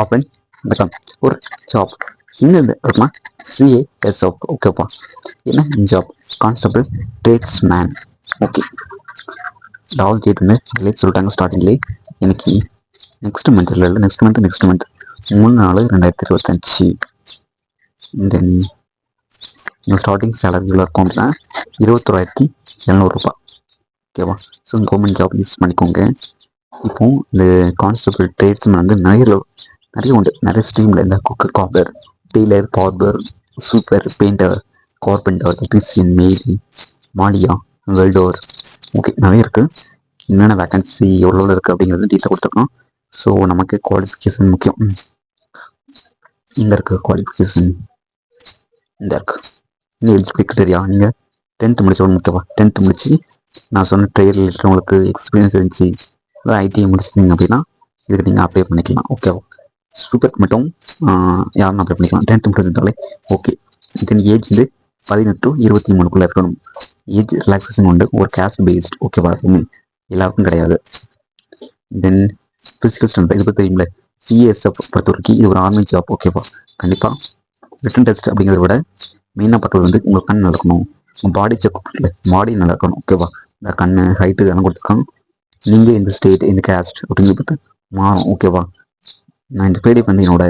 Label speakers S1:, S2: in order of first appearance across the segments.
S1: Open பட்டம் ஒரு job இங்கே இருக்குமா சிஏஎஸ் ஜாப் ஓகேப்பா. என்ன ஜாப்? Constable tradesman. ஓகே, டால் டேட் வந்து ரிலீஸ் சொல்லிட்டாங்க ஸ்டார்டிங்லேயே. எனக்கு நெக்ஸ்ட் மந்த் 3/4/2025. தென் ஸ்டார்டிங் சேலரி எவ்வளோ இருக்கும் அப்படின்னா 21,700 ஓகேவா. ஸோ கவர்மெண்ட் ஜாப் யூஸ் பண்ணிக்கோங்க. இப்போ இந்த கான்ஸ்டபிள் ட்ரேட்ஸ்மேன் வந்து நிறைய உண்டு. நிறைய ஸ்ட்ரீமில் இந்த குக்கு, காப்பர், டெய்லர், பார்பர், சூப்பர், பெயிண்டர், கார்பெண்டர், எலக்ட்ரீஷியன், மெய்டி, மாலியா, வெல்டோர். ஓகே, நிறைய இருக்குது. என்னென்ன வேக்கன்சி எவ்வளோ இருக்குது அப்படிங்கிறது டீட்டெயில் கொடுத்துருக்கோம். ஸோ நமக்கு குவாலிஃபிகேஷன் முக்கியம். இங்கே இருக்குது குவாலிஃபிகேஷன், இந்த இருக்குது. இன்னும் எலிஜிபிள் கிரைட்டீரியா நீங்கள் 10th முடிச்சவங்க முக்கியவா. 10th முடிச்சு நான் சொன்ன ட்ரேட் ரிலேட்டட் உங்களுக்கு எக்ஸ்பீரியன்ஸ் இருந்துச்சு, ஐடிஐ முடிச்சிட்டிங்க அப்படின்னா இதுக்கு நீங்கள் அப்ளை பண்ணிக்கலாம். ஓகேவா. சூப்பர் மட்டும் யாரும் அப்ளை பண்ணிக்கலாம் 10th முடிச்சிருந்தாலே. ஓகே, இதன் ஏஜ் வந்து 18 to 23 இருக்கணும். ஏஜ் ரிலாக்ஸேஷன் உண்டு, ஒரு கேஸ்ட் பேஸ்ட். ஓகேவா, எல்லாருக்கும் கிடையாது. தென் ஃபிசிக்கல் ஸ்ட்ரென்த் இது பற்றி தெரியும்ல. சிஎஸ்எஃப் பொறுத்த வரைக்கும் இது ஒரு ஆர்மி ஜாப். ஓகேவா. கண்டிப்பாக ரிட்டன் டெஸ்ட் அப்படிங்கிறத விட மெயினாக பார்த்தது வந்து உங்கள் கண் நல்லா இருக்கணும், உங்கள் பாடி செக் இல்லை, பாடி நல்லா இருக்கணும். ஓகேவா. இந்த கண் ஹைட்டு இதெல்லாம் கொடுத்துருக்காங்க. நீங்கள் இந்த ஸ்டேட் இந்த கேஸ்ட் அப்படிங்கிறத பார்த்து மாறும். ஓகேவா. நான் இந்த பிடிஎஃப் வந்து என்னோட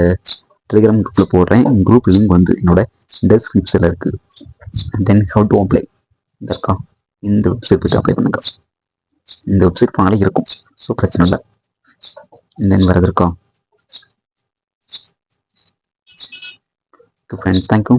S1: டெலிகிராம் குரூப்பில் போடுறேன். குரூப் லிங்க் வந்து என்னோட டெஸ்கிரிப்ஷனில் இருக்குது. தென் ஹவு டு அப்ளை இருக்கா, இந்த வெப்சைட் போய்ட்டு அப்ளை பண்ணுங்க. இந்த வெப்சைட் போனாலே இருக்கும், ஸோ பிரச்சனை இல்லை. தென் வேறு இருக்கா? Friends, thank you.